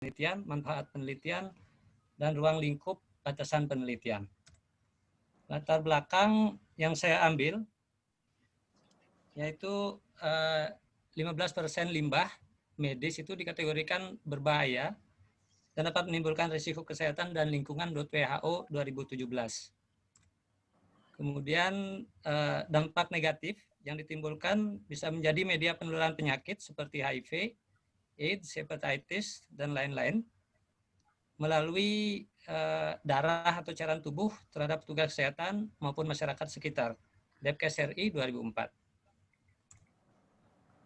penelitian, manfaat penelitian, dan ruang lingkup batasan penelitian. Latar belakang yang saya ambil yaitu 15% limbah medis itu dikategorikan berbahaya dan dapat menimbulkan risiko kesehatan dan lingkungan WHO 2017. Kemudian dampak negatif yang ditimbulkan bisa menjadi media penularan penyakit seperti HIV, AIDS, hepatitis, dan lain-lain melalui darah atau cairan tubuh terhadap petugas kesehatan maupun masyarakat sekitar. Depkes RI 2004.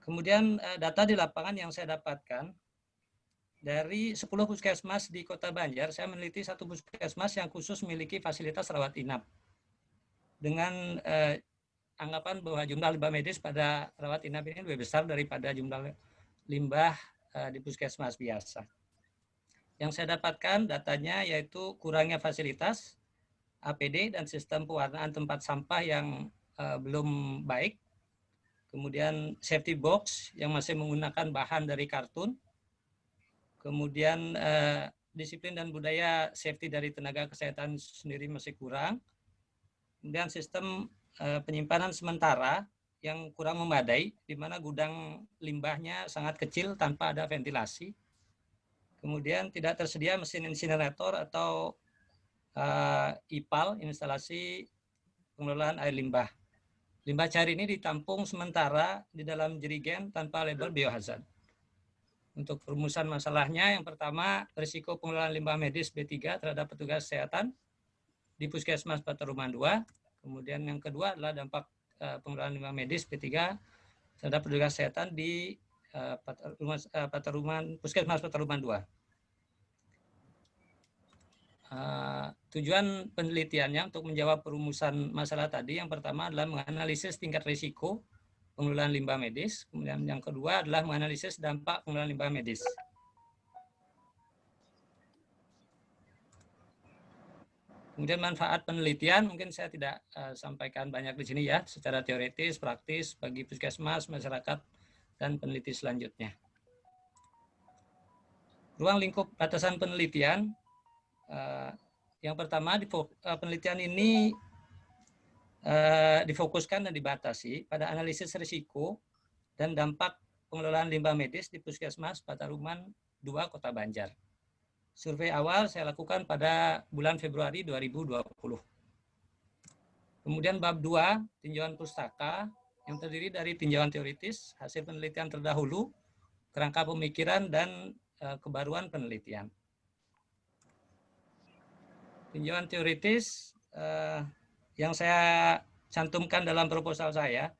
Kemudian data di lapangan yang saya dapatkan, dari 10 puskesmas di Kota Banjar, saya meneliti satu puskesmas yang khusus memiliki fasilitas rawat inap. Dengan anggapan bahwa jumlah limbah medis pada rawat inap ini lebih besar daripada jumlah limbah di puskesmas biasa. Yang saya dapatkan datanya yaitu kurangnya fasilitas, APD, dan sistem pewarnaan tempat sampah yang belum baik. Kemudian safety box yang masih menggunakan bahan dari kartun. Kemudian disiplin dan budaya safety dari tenaga kesehatan sendiri masih kurang. Kemudian sistem penyimpanan sementara yang kurang memadai, di mana gudang limbahnya sangat kecil tanpa ada ventilasi. Kemudian tidak tersedia mesin insinerator atau IPAL, instalasi pengelolaan air limbah. Limbah cair ini ditampung sementara di dalam jerigen tanpa label biohazard. Untuk perumusan masalahnya, yang pertama, risiko pengelolaan limbah medis B3 terhadap petugas kesehatan di Puskesmas Pataruman 2. Kemudian yang kedua adalah dampak pengelolaan limbah medis B3 terhadap petugas kesehatan di Puskesmas Pataruman 2. Tujuan penelitiannya untuk menjawab perumusan masalah tadi, yang pertama adalah menganalisis tingkat risiko pengelolaan limbah medis, kemudian yang kedua adalah menganalisis dampak pengelolaan limbah medis. Kemudian manfaat penelitian mungkin saya tidak sampaikan banyak di sini ya, secara teoritis, praktis bagi puskesmas, masyarakat, dan peneliti selanjutnya. Ruang lingkup batasan penelitian. Yang pertama, penelitian ini difokuskan dan dibatasi pada analisis risiko dan dampak pengelolaan limbah medis di Puskesmas Pataruman 2 Kota Banjar. Survei awal saya lakukan pada bulan Februari 2020. Kemudian bab 2, tinjauan pustaka, yang terdiri dari tinjauan teoritis, hasil penelitian terdahulu, kerangka pemikiran, dan kebaruan penelitian. Tinjauan teoritis yang saya cantumkan dalam proposal saya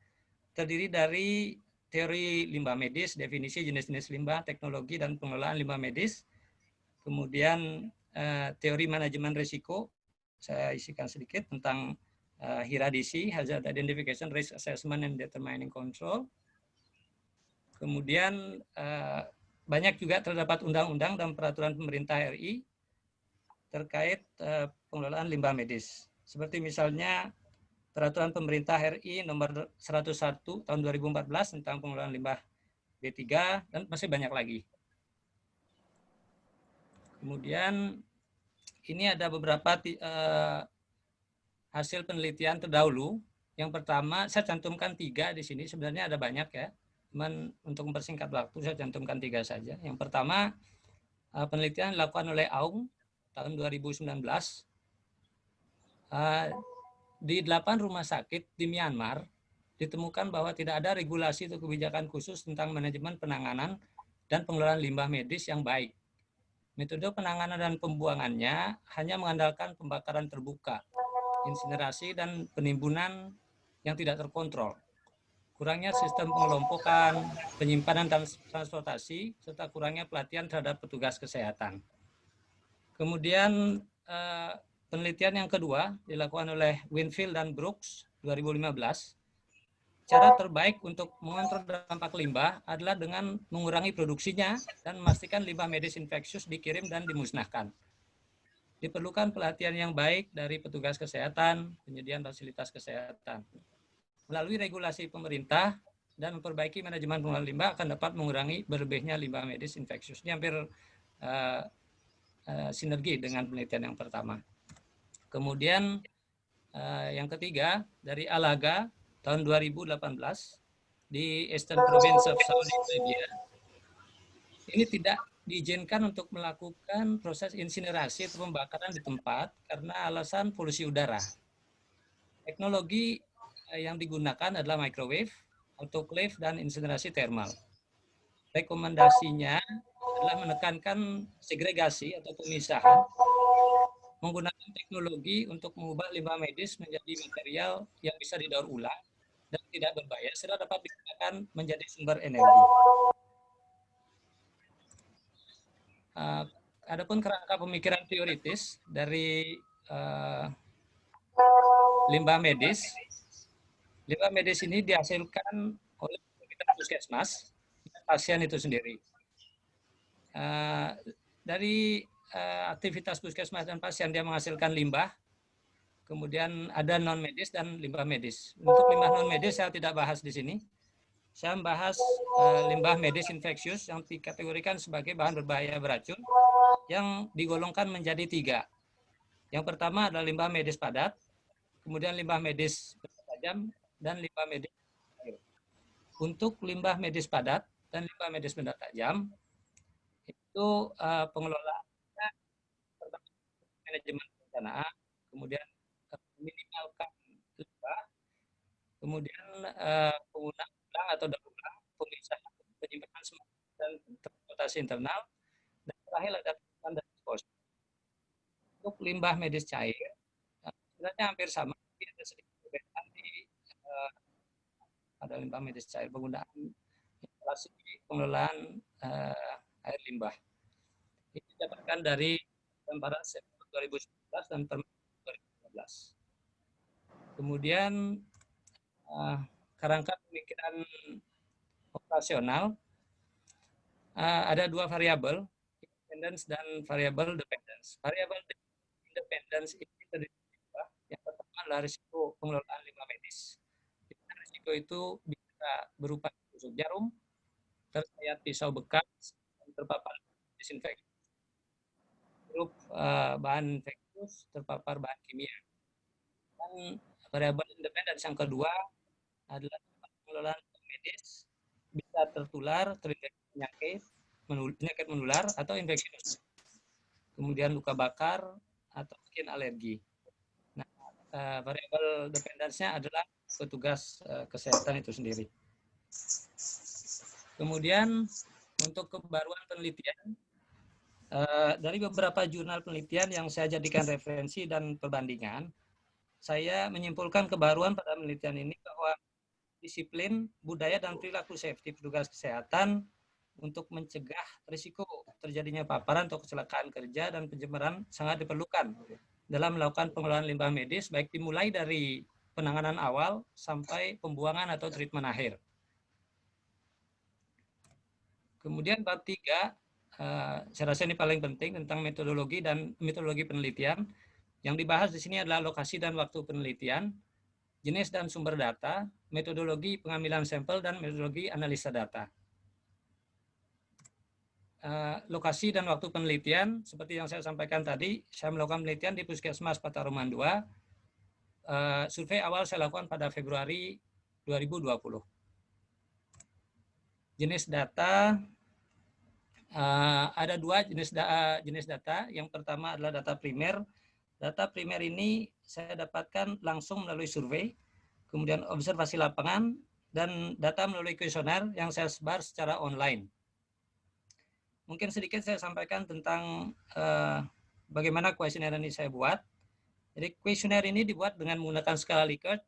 terdiri dari teori limbah medis, definisi jenis-jenis limbah, teknologi dan pengelolaan limbah medis, kemudian teori manajemen risiko, saya isikan sedikit tentang HIRADISI, Hazard Identification, Risk Assessment and Determining Control. Kemudian banyak juga terdapat undang-undang dan peraturan pemerintah RI terkait pengelolaan limbah medis. Seperti misalnya Peraturan Pemerintah RI nomor 101 tahun 2014 tentang pengelolaan limbah B3 dan masih banyak lagi. Kemudian ini ada beberapa hasil penelitian terdahulu. Yang pertama saya cantumkan 3 di sini, sebenarnya ada banyak ya. Cuman untuk mempersingkat waktu saya cantumkan 3 saja. Yang pertama penelitian dilakukan oleh Aung tahun 2019. Di 8 rumah sakit di Myanmar ditemukan bahwa tidak ada regulasi atau kebijakan khusus tentang manajemen penanganan dan pengelolaan limbah medis yang baik. Metode penanganan dan pembuangannya hanya mengandalkan pembakaran terbuka, insinerasi, dan penimbunan yang tidak terkontrol. Kurangnya sistem pengelompokan, penyimpanan dan transportasi, serta kurangnya pelatihan terhadap petugas kesehatan. Kemudian penelitian yang kedua dilakukan oleh Winfield dan Brooks 2015. Cara terbaik untuk mengontrol dampak limbah adalah dengan mengurangi produksinya dan memastikan limbah medis infeksius dikirim dan dimusnahkan. Diperlukan pelatihan yang baik dari petugas kesehatan, penyediaan fasilitas kesehatan. Melalui regulasi pemerintah dan memperbaiki manajemen pengelolaan limbah akan dapat mengurangi berlebihnya limbah medis infeksius. Ini hampir sinergi dengan penelitian yang pertama. Kemudian yang ketiga dari Alaga tahun 2018 di Eastern Province of Saudi Arabia. Ini tidak diizinkan untuk melakukan proses insinerasi atau pembakaran di tempat karena alasan polusi udara. Teknologi yang digunakan adalah microwave, autoclave, dan insinerasi thermal. Rekomendasinya adalah menekankan segregasi atau pemisahan menggunakan teknologi untuk mengubah limbah medis menjadi material yang bisa didaur ulang dan tidak berbahaya serta dapat digunakan menjadi sumber energi. Adapun kerangka pemikiran teoritis dari limbah medis ini dihasilkan oleh puskesmas dan pasien itu sendiri. Dari aktivitas puskesmas dan pasien dia menghasilkan limbah, kemudian ada non medis dan limbah medis. Untuk limbah non medis saya tidak bahas di sini. Saya membahas limbah medis infeksius yang dikategorikan sebagai bahan berbahaya beracun yang digolongkan menjadi 3. Yang pertama adalah limbah medis padat, kemudian limbah medis tajam, dan limbah medis cair. Untuk limbah medis padat dan limbah medis benda tajam, itu pengelolaannya manajemen perencanaan, kemudian meminimalkan limbah, kemudian penggunaan ulang atau daur ulang, pemisahan, penyimpanan dan transportasi internal, dan terakhir ada dan disposal. Untuk limbah medis cair, sebenarnya hampir sama, tapi ada sedikit perbedaan di pada limbah medis cair penggunaan instalasi pengelolaan air limbah. Ini didapatkan dari gambaran September 2019 dan Permen 2015. Kemudian kerangka pemikiran operasional ada 2 variabel, independence dan variabel dependence. Variabel independence ini terdiri dari yang pertama adalah risiko pengelolaan limbah medis. Risiko itu bisa berupa tusuk jarum, tersayat pisau bekas, terpapar disinfektan, grup bahan infeksius, terpapar bahan kimia. Dan variabel independen yang kedua adalah pengelolaan medis bisa tertular, terinfeksi penyakit menular atau infeksi, kemudian luka bakar atau mungkin alergi. Nah, variabel dependensinya adalah petugas kesehatan itu sendiri. Kemudian untuk kebaruan penelitian, dari beberapa jurnal penelitian yang saya jadikan referensi dan perbandingan, saya menyimpulkan kebaruan pada penelitian ini bahwa disiplin, budaya, dan perilaku safety petugas kesehatan untuk mencegah risiko terjadinya paparan atau kecelakaan kerja dan pencemaran sangat diperlukan dalam melakukan pengelolaan limbah medis, baik dimulai dari penanganan awal sampai pembuangan atau treatment akhir. Kemudian bab 3, saya rasa ini paling penting tentang metodologi dan metodologi penelitian. Yang dibahas di sini adalah lokasi dan waktu penelitian, jenis dan sumber data, metodologi pengambilan sampel, dan metodologi analisa data. Lokasi dan waktu penelitian, seperti yang saya sampaikan tadi, saya melakukan penelitian di Puskesmas Pataruman 2. Survei awal saya lakukan pada Februari 2020. Jenis data, ada 2 jenis data. Yang pertama adalah data primer. Data primer ini saya dapatkan langsung melalui survei, kemudian observasi lapangan, dan data melalui kuesioner yang saya sebar secara online. Mungkin sedikit saya sampaikan tentang bagaimana kuesioner ini saya buat. Jadi kuesioner ini dibuat dengan menggunakan skala Likert,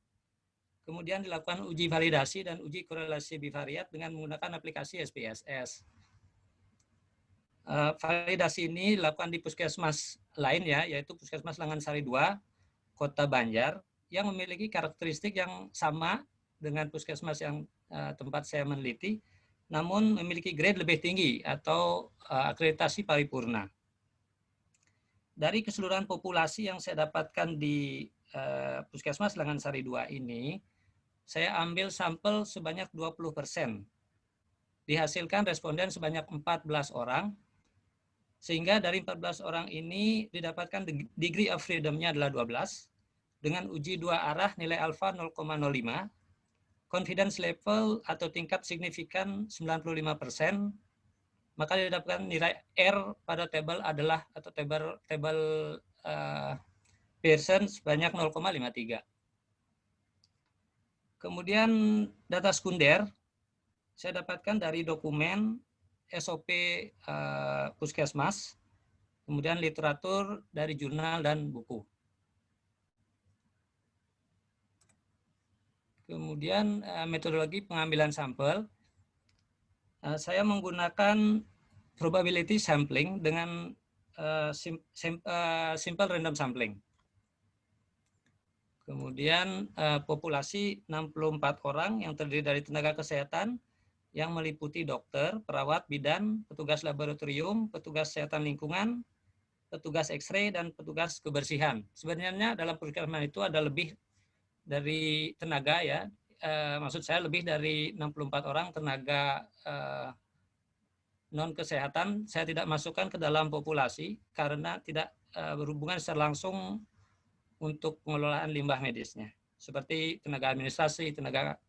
kemudian dilakukan uji validasi dan uji korelasi bivariat dengan menggunakan aplikasi SPSS. Validasi ini dilakukan di puskesmas lain ya, yaitu Puskesmas Langansari 2, Kota Banjar, yang memiliki karakteristik yang sama dengan puskesmas yang tempat saya meneliti, namun memiliki grade lebih tinggi atau akreditasi paripurna. Dari keseluruhan populasi yang saya dapatkan di Puskesmas Langansari 2 ini, saya ambil sampel sebanyak 20%. Dihasilkan responden sebanyak 14 orang. Sehingga dari 14 orang ini didapatkan degree of freedom-nya adalah 12, dengan uji dua arah nilai alfa 0,05, confidence level atau tingkat signifikan 95%, maka didapatkan nilai R pada tabel adalah atau tabel Pearson sebanyak 0,53. Kemudian data sekunder saya dapatkan dari dokumen SOP Puskesmas, kemudian literatur dari jurnal dan buku. Kemudian metodologi pengambilan sampel, saya menggunakan probability sampling dengan simple random sampling. Kemudian populasi 64 orang yang terdiri dari tenaga kesehatan yang meliputi dokter, perawat, bidan, petugas laboratorium, petugas kesehatan lingkungan, petugas X-ray, dan petugas kebersihan. Sebenarnya dalam puskesmas itu ada lebih dari tenaga ya, maksud saya lebih dari 64 orang tenaga non kesehatan. Saya tidak masukkan ke dalam populasi karena tidak berhubungan secara langsung untuk pengelolaan limbah medisnya, seperti tenaga administrasi, tenaga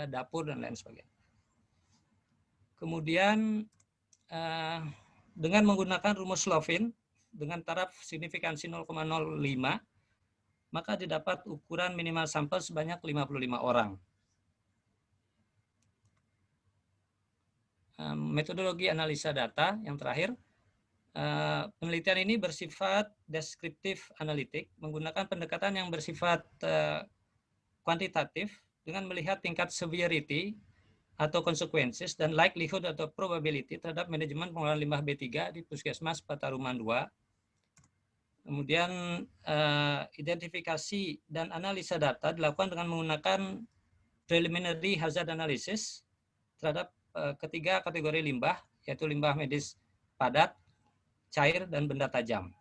dapur, dan lain sebagainya. Kemudian dengan menggunakan rumus Slovin dengan taraf signifikansi 0,05, maka didapat ukuran minimal sampel sebanyak 55 orang. Metodologi analisa data yang terakhir, penelitian ini bersifat deskriptif analitik, menggunakan pendekatan yang bersifat kuantitatif dengan melihat tingkat severity atau consequences dan likelihood atau probability terhadap manajemen pengelolaan limbah B3 di Puskesmas Pataruman 2. Kemudian identifikasi dan analisa data dilakukan dengan menggunakan preliminary hazard analysis terhadap ketiga kategori limbah, yaitu limbah medis padat, cair, dan benda tajam.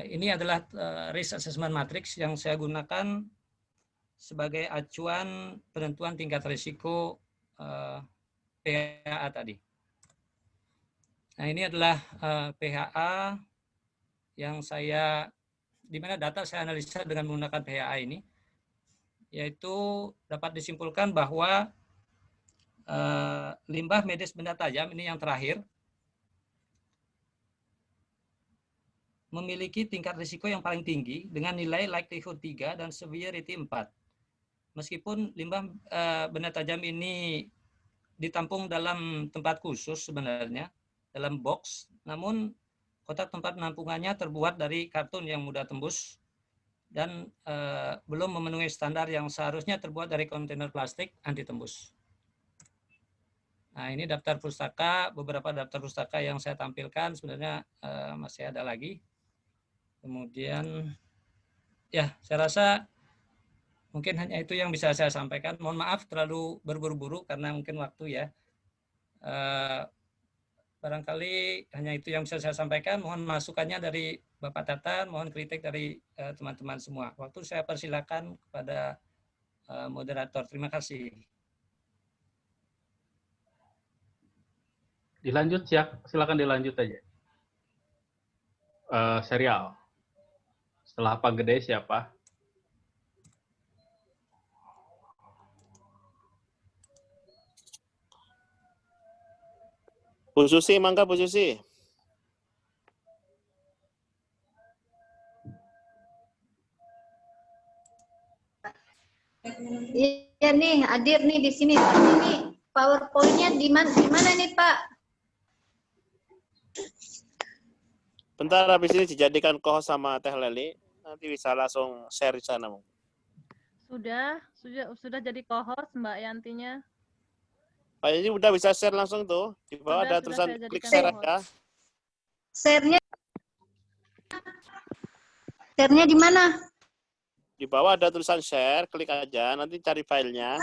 Ini adalah risk assessment matrix yang saya gunakan sebagai acuan penentuan tingkat risiko PHA tadi. Nah, ini adalah PHA yang di mana data saya analisa dengan menggunakan PHA ini, yaitu dapat disimpulkan bahwa limbah medis benda tajam, ini yang terakhir, memiliki tingkat risiko yang paling tinggi dengan nilai likelihood 3 dan severity 4. Meskipun limbah benda tajam ini ditampung dalam tempat khusus sebenarnya, dalam box, namun kotak tempat penampungannya terbuat dari kartun yang mudah tembus dan belum memenuhi standar yang seharusnya terbuat dari kontainer plastik anti tembus. Nah, ini daftar pustaka, beberapa daftar pustaka yang saya tampilkan sebenarnya masih ada lagi. Kemudian, ya, saya rasa mungkin hanya itu yang bisa saya sampaikan. Mohon maaf terlalu berburu-buru karena mungkin waktu ya. Barangkali hanya itu yang bisa saya sampaikan. Mohon masukannya dari Bapak Tatan, mohon kritik dari teman-teman semua. Waktu saya persilakan kepada moderator. Terima kasih. Dilanjut, silakan dilanjut aja. Serial. Setelah Pak Gede siapa? Bu Susi, mangga Bu Susi. Iya nih, hadir nih di sini. Ini PowerPoint-nya di mana nih, Pak? Bentar, habis ini dijadikan co-host sama Teh Leli. Nanti bisa langsung share di sana. Sudah jadi co-host Mbak Yantinya. Pak ini udah bisa share langsung tuh. Di bawah ada tulisan klik share aja. Share-nya di mana? Di bawah ada tulisan share, klik aja. Nanti cari filenya.